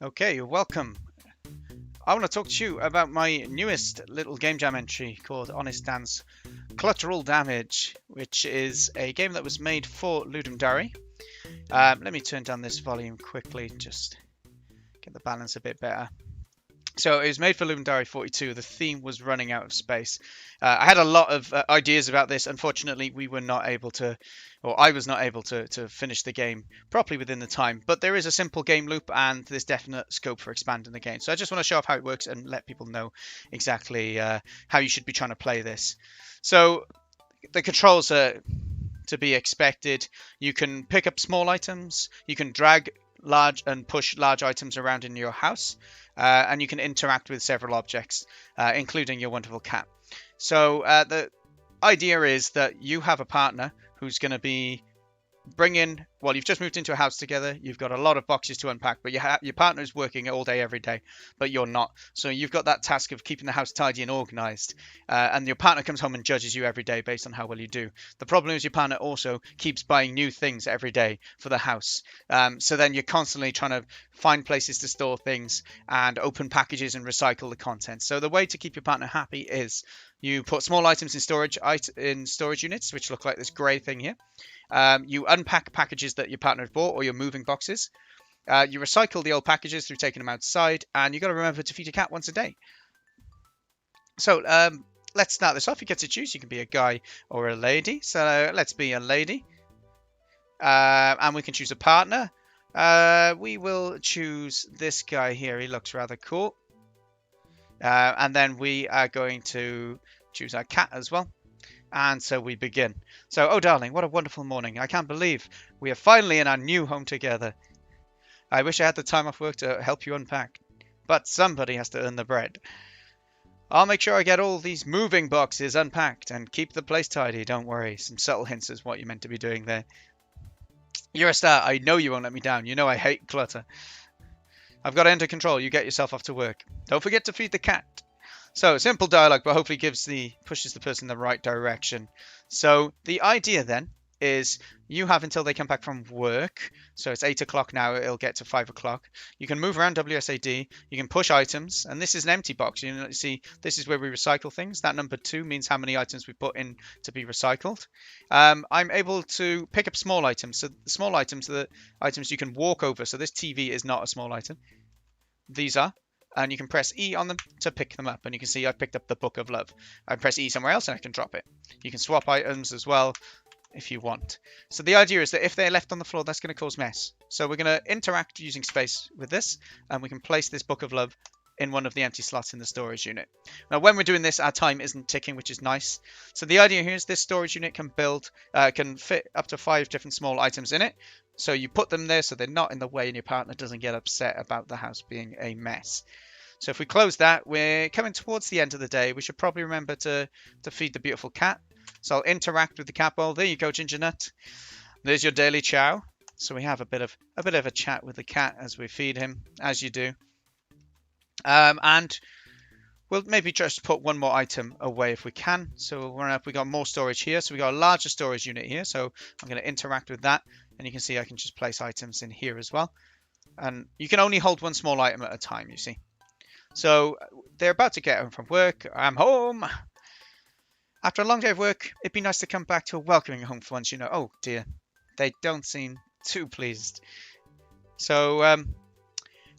Okay, welcome. I want to talk to you about my newest little game jam entry called Honest Dan's Clutteral Damage, which is a game that was made for Ludum Dare. Let me turn down this volume quickly, just get the balance a bit better. So it was made for Ludum Dare 42. The theme was running out of space. I had a lot of ideas about this. Unfortunately, we were not able to, or I was not able to finish the game properly within the time. But there is a simple game loop, and there's definite scope for expanding the game. So I just want to show off how it works and let people know exactly how you should be trying to play this. So the controls are to be expected. You can pick up small items. You can drag large and push large items around in your house, and you can interact with several objects, including your wonderful cat. So the idea is that you have a partner who's going to be you've just moved into a house together. You've got a lot of boxes to unpack, but your partner is working all day, every day, but you're not. So you've got that task of keeping the house tidy and organized. And your partner comes home and judges you every day based on how well you do. The problem is your partner also keeps buying new things every day for the house. So then you're constantly trying to find places to store things and open packages and recycle the content. So the way to keep your partner happy is you put small items in storage units, which look like this grey thing here. You unpack packages that your partner has bought or your moving boxes. You recycle the old packages through taking them outside, and you've got to remember to feed your cat once a day. So let's start this off. You get to choose. You can be a guy or a lady. So let's be a lady. And we can choose a partner. We will choose this guy here. He looks rather cool. And then we are going to choose our cat as well. And so we begin. So, oh darling, what a wonderful morning. I can't believe we are finally in our new home together. I wish I had the time off work to help you unpack. But somebody has to earn the bread. I'll make sure I get all these moving boxes unpacked and keep the place tidy, don't worry. Some subtle hints is what you're meant to be doing there. You're a star. I know you won't let me down. You know I hate clutter. I've got to enter control. You get yourself off to work. Don't forget to feed the cat. So simple dialogue, but hopefully pushes the person in the right direction. So the idea then is you have until they come back from work. So it's 8 o'clock now. It'll get to 5 o'clock. You can move around WSAD. You can push items. And this is an empty box. You see, this is where we recycle things. That number 2 means how many items we put in to be recycled. I'm able to pick up small items. So the small items are the items you can walk over. So this TV is not a small item. These are. And you can press E on them to pick them up. And you can see I've picked up the Book of Love. I press E somewhere else and I can drop it. You can swap items as well if you want. So the idea is that if they're left on the floor, that's going to cause mess. So we're going to interact using space with this. And we can place this Book of Love in one of the empty slots in the storage unit. Now, when we're doing this, our time isn't ticking, which is nice. So the idea here is this storage unit can fit up to 5 different small items in it. So you put them there so they're not in the way and your partner doesn't get upset about the house being a mess. So if we close that, we're coming towards the end of the day. We should probably remember to feed the beautiful cat. So I'll interact with the cat bowl. There you go, Ginger Nut. There's your daily chow. So we have a bit of a chat with the cat as we feed him, as you do. And we'll maybe just put one more item away if we can. So we got more storage here. So we got a larger storage unit here. So I'm going to interact with that. And you can see I can just place items in here as well. And you can only hold one small item at a time, you see. So they're about to get home from work. I'm home. After a long day of work, it'd be nice to come back to a welcoming home for once, Oh dear, they don't seem too pleased. So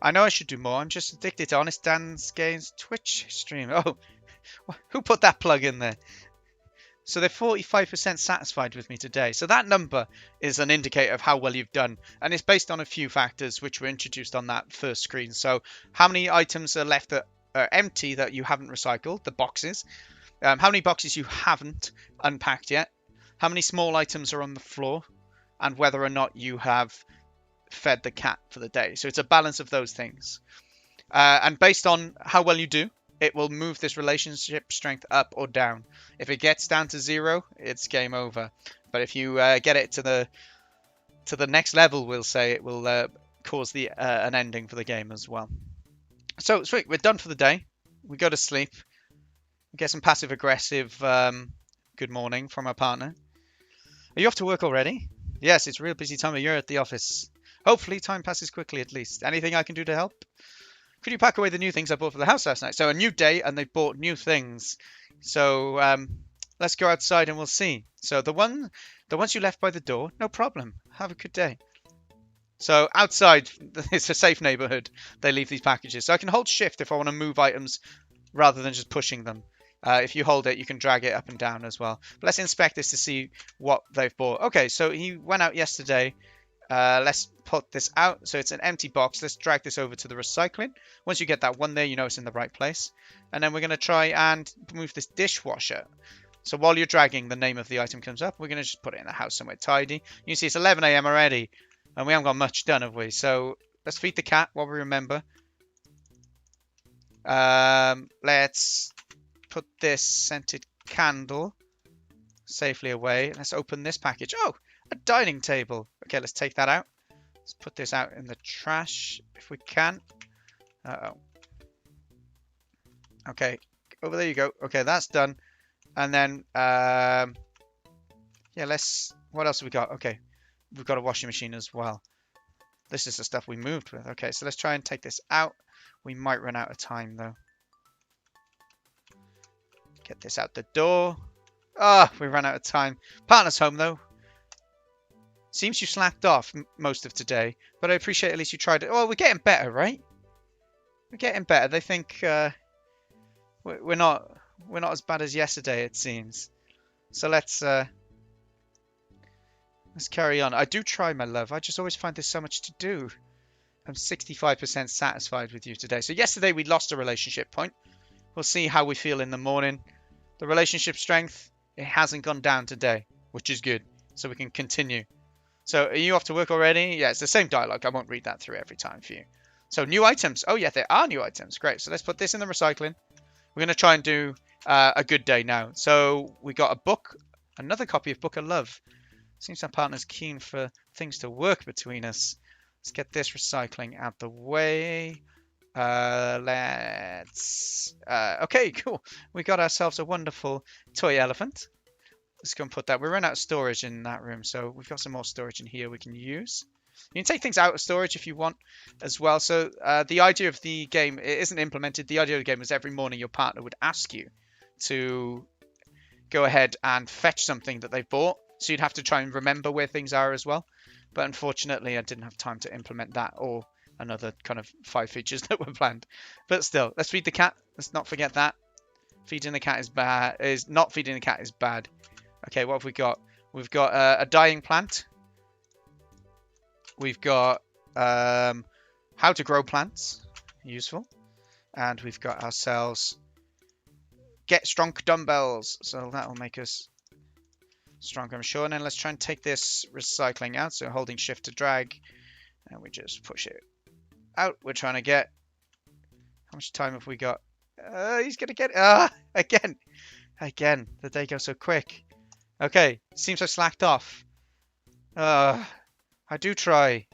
I know I should do more. I'm just addicted to Honest Dan's Games Twitch stream. Oh, who put that plug in there? So they're 45% satisfied with me today. So that number is an indicator of how well you've done. And it's based on a few factors which were introduced on that first screen. So how many items are left that are empty that you haven't recycled, the boxes. How many boxes you haven't unpacked yet. How many small items are on the floor. And whether or not you have fed the cat for the day. So it's a balance of those things. And based on how well you do, it will move this relationship strength up or down. If it gets down to 0, it's game over. But if you get it to the next level, we'll say, it will cause an ending for the game as well. So sweet, we're done for the day. We go to sleep. We get some passive aggressive good morning from our partner. Are you off to work already? Yes, it's a real busy time of year at the office. Hopefully time passes quickly at least. Anything I can do to help? Could you pack away the new things I bought for the house last night? So a new day and they bought new things. So let's go outside and we'll see. So the ones you left by the door, no problem. Have a good day. So outside, it's a safe neighborhood. They leave these packages. So I can hold shift if I want to move items rather than just pushing them. If you hold it, you can drag it up and down as well. But let's inspect this to see what they've bought. Okay, so he went out yesterday. Let's put this out. So it's an empty box. Let's drag this over to the recycling. Once you get that one there, you know it's in the right place. And then we're going to try and move this dishwasher. So while you're dragging, the name of the item comes up. We're going to just put it in the house somewhere tidy. You can see it's 11 a.m. already. And we haven't got much done, have we? So let's feed the cat while we remember. Let's put this scented candle safely away. Let's open this package. Oh, a dining table. Okay, let's take that out. Let's put this out in the trash if we can. Uh-oh. Okay, over there you go. Okay, that's done. And then, yeah, what else have we got? Okay, we've got a washing machine as well. This is the stuff we moved with. Okay, so let's try and take this out. We might run out of time, though. Get this out the door. Ah, we ran out of time. Partner's home, though. Seems you slacked off most of today, but I appreciate at least you tried it. Oh, we're getting better, right? We're getting better. They think we're not as bad as yesterday, it seems. So let's carry on. I do try, my love. I just always find there's so much to do. I'm 65% satisfied with you today. So yesterday we lost a relationship point. We'll see how we feel in the morning. The relationship strength, it hasn't gone down today, which is good. So we can continue. So are you off to work already? Yeah, it's the same dialogue. I won't read that through every time for you. So new items. Oh yeah, there are new items. Great. So let's put this in the recycling. We're going to try and do a good day now. So we got a book, another copy of Book of Love. Seems our partner's keen for things to work between us. Let's get this recycling out the way. Okay, cool. We got ourselves a wonderful toy elephant. Let's go and put that. We ran out of storage in that room, so we've got some more storage in here we can use. You can take things out of storage if you want as well. So the idea of the game, it isn't implemented. The idea of the game is every morning your partner would ask you to go ahead and fetch something that they've bought. So you'd have to try and remember where things are as well. But unfortunately, I didn't have time to implement that or another kind of 5 features that were planned. But still, let's feed the cat. Let's not forget that. Feeding the cat is bad. Not feeding the cat is bad. Okay, what have we got? We've got a dying plant. We've got how to grow plants. Useful. And we've got ourselves get strong dumbbells. So that will make us stronger, I'm sure. And then let's try and take this recycling out. So holding shift to drag. And we just push it out. We're trying to get... How much time have we got? He's going to get... Again. Again. The day goes so quick. Okay. Seems I slacked off. I do try.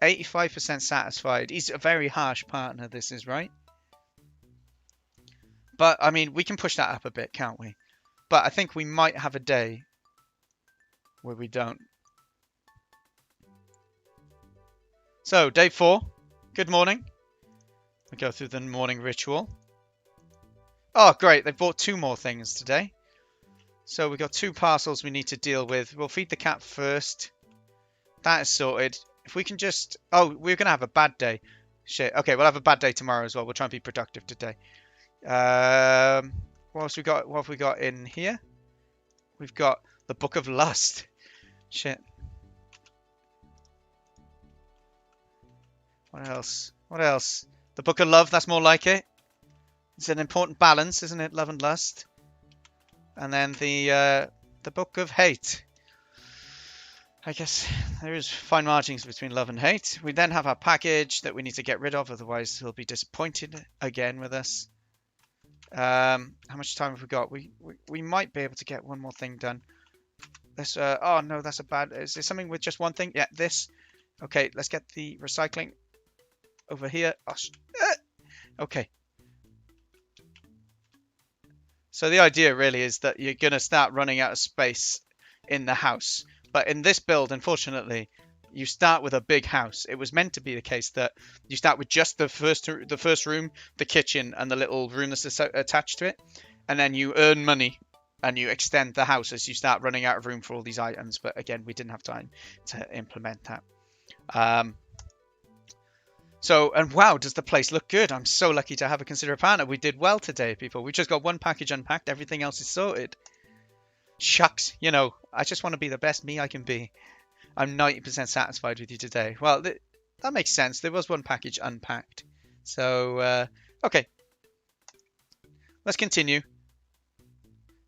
85% satisfied. He's a very harsh partner, this is, right? But, I mean, we can push that up a bit, can't we? But I think we might have a day where we don't. So, day 4. Good morning. We go through the morning ritual. Oh, great. They bought 2 more things today. So, we've got 2 parcels we need to deal with. We'll feed the cat first. That is sorted. If we can just... Oh, we're going to have a bad day. Shit. Okay, we'll have a bad day tomorrow as well. We'll try and be productive today. What else we got? What have we got in here? We've got the Book of Lust. Shit. What else? What else? The Book of Love, that's more like it. It's an important balance, isn't it? Love and lust. And then the Book of Hate. I guess there is fine margins between love and hate. We then have our package that we need to get rid of, otherwise he'll be disappointed again with us. How much time have we got? We might be able to get one more thing done. This, oh no, that's a bad... Is there something with just one thing? Yeah, this. Okay, let's get the recycling over here. Oh, okay. So the idea really is that you're going to start running out of space in the house. But in this build, unfortunately, you start with a big house. It was meant to be the case that you start with just the first room, the kitchen, and the little room that's attached to it, and then you earn money and you extend the house as you start running out of room for all these items. But again, we didn't have time to implement that. And wow, does the place look good? I'm so lucky to have a considerate partner. We did well today, people. We just got one package unpacked. Everything else is sorted. Shucks, I just want to be the best me I can be. I'm 90% satisfied with you today. Well, that makes sense. There was one package unpacked. So, okay. Let's continue.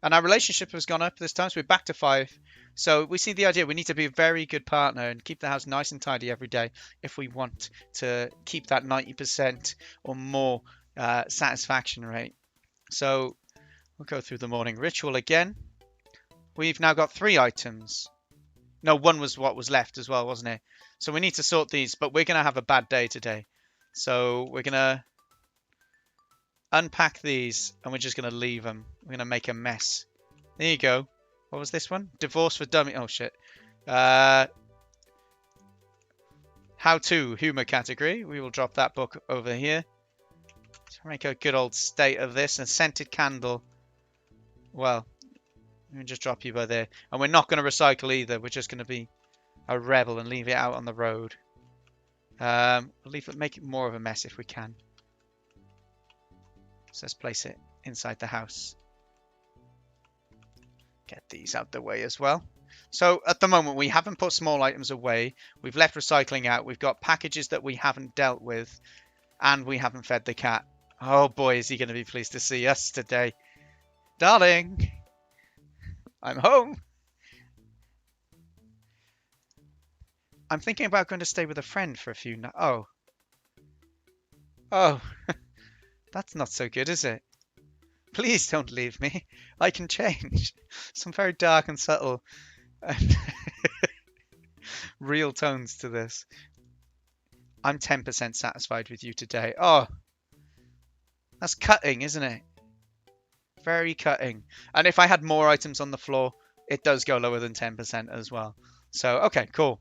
And our relationship has gone up this time, so we're back to 5. So we see the idea. We need to be a very good partner and keep the house nice and tidy every day if we want to keep that 90% or more satisfaction rate. So we'll go through the morning ritual again. We've now got 3 items. No, 1 was what was left as well, wasn't it? So we need to sort these, but we're going to have a bad day today. So we're going to unpack these and we're just going to leave them. We're going to make a mess. There you go. What was this one? Divorce for Dummy. Oh, shit. How to humor category. We will drop that book over here. To make a good old state of this. A scented candle. Well, let me just drop you by there. And we're not going to recycle either. We're just going to be a rebel and leave it out on the road. Make it more of a mess if we can. So let's place it inside the house. Get these out the way as well. So at the moment, we haven't put small items away. We've left recycling out. We've got packages that we haven't dealt with. And we haven't fed the cat. Oh boy, is he going to be pleased to see us today. Darling, I'm home. I'm thinking about going to stay with a friend for a few nights. Oh, that's not so good, is it? Please don't leave me. I can change. Some very dark and subtle and real tones to this. I'm 10% satisfied with you today. Oh, that's cutting, isn't it? Very cutting. And if I had more items on the floor, it does go lower than 10% as well. So, okay, cool.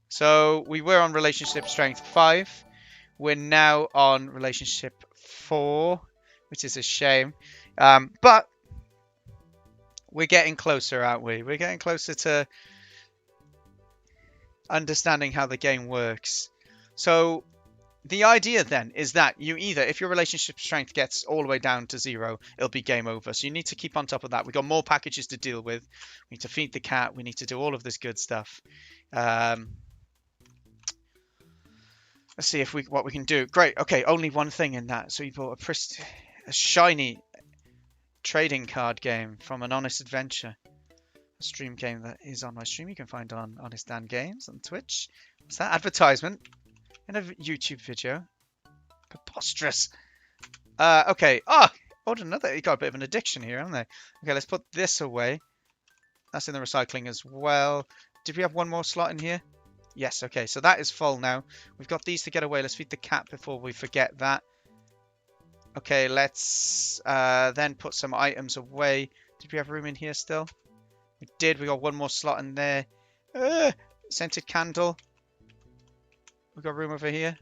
So we were on relationship strength 5. We're now on relationship 4. Which is a shame. But we're getting closer, aren't we? We're getting closer to understanding how the game works. So the idea then is that you either, if your relationship strength gets all the way down to 0, it'll be game over. So you need to keep on top of that. We've got more packages to deal with. We need to feed the cat. We need to do all of this good stuff. Let's see what we can do. Great. Okay, only one thing in that. So you bought a shiny trading card game from an Honest Adventure. A stream game that is on my stream. You can find on HonestDanGames on Twitch. What's that? Advertisement in a YouTube video. Preposterous. Okay. Oh, another. You got a bit of an addiction here, haven't they? Okay, let's put this away. That's in the recycling as well. Did we have one more slot in here? Yes. Okay, so that is full now. We've got these to get away. Let's feed the cat before we forget that. Okay, let's then put some items away. Did we have room in here still? We did. We got one more slot in there. Scented candle. We got room over here.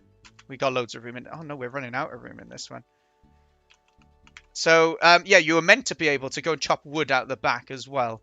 We got loads of room in. Oh no, we're running out of room in this one. So yeah, you were meant to be able to go and chop wood out the back as well.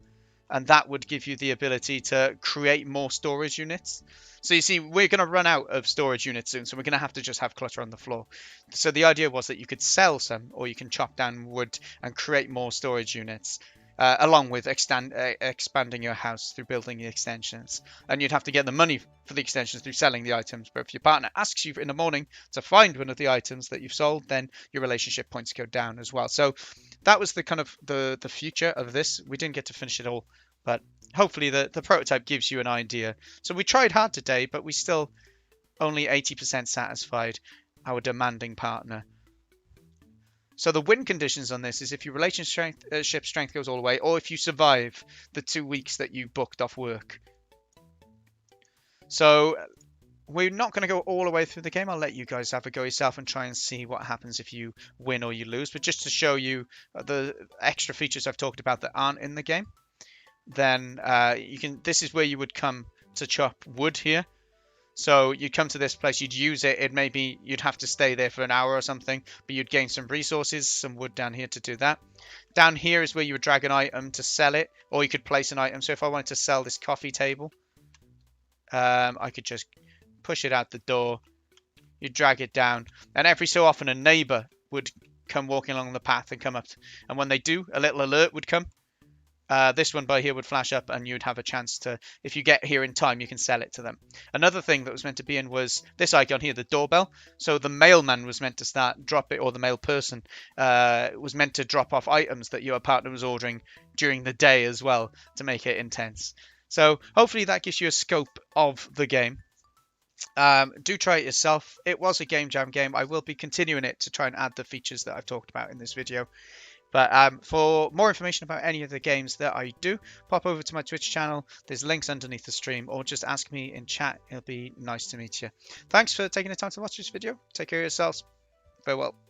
And that would give you the ability to create more storage units. So you see, we're going to run out of storage units soon, so we're going to have to just have clutter on the floor. So the idea was that you could sell some, or you can chop down wood and create more storage units, along with expanding your house through building the extensions. And you'd have to get the money for the extensions through selling the items. But if your partner asks you in the morning to find one of the items that you've sold, then your relationship points go down as well. So that was the kind of the future of this. We didn't get to finish it all, but hopefully the prototype gives you an idea. So we tried hard today, but we still only 80% satisfied our demanding partner. So the win conditions on this is if your relationship strength goes all the way, or if you survive the 2 weeks that you booked off work. So we're not going to go all the way through the game. I'll let you guys have a go yourself and try and see what happens if you win or you lose. But just to show you the extra features I've talked about that aren't in the game, then this is where you would come to chop wood here. So you'd come to this place, you'd use it, you'd have to stay there for an hour or something, but you'd gain some resources, some wood down here to do that. Down here is where you would drag an item to sell it, or you could place an item. So if I wanted to sell this coffee table, I could just push it out the door, you drag it down, and every so often a neighbor would come walking along the path and come up, and when they do, a little alert would come. This one by here would flash up and you'd have a chance to, if you get here in time, you can sell it to them. Another thing that was meant to be in was this icon here, the doorbell. So the mailman was meant to drop it, or the mail person was meant to drop off items that your partner was ordering during the day as well, to make it intense. So hopefully that gives you a scope of the game. Do try it yourself. It was a game jam game. I will be continuing it to try and add the features that I've talked about in this video. But for more information about any of the games that I do, pop over to my Twitch channel. There's links underneath the stream, or just ask me in chat. It'll be nice to meet you. Thanks for taking the time to watch this video. Take care of yourselves. Farewell.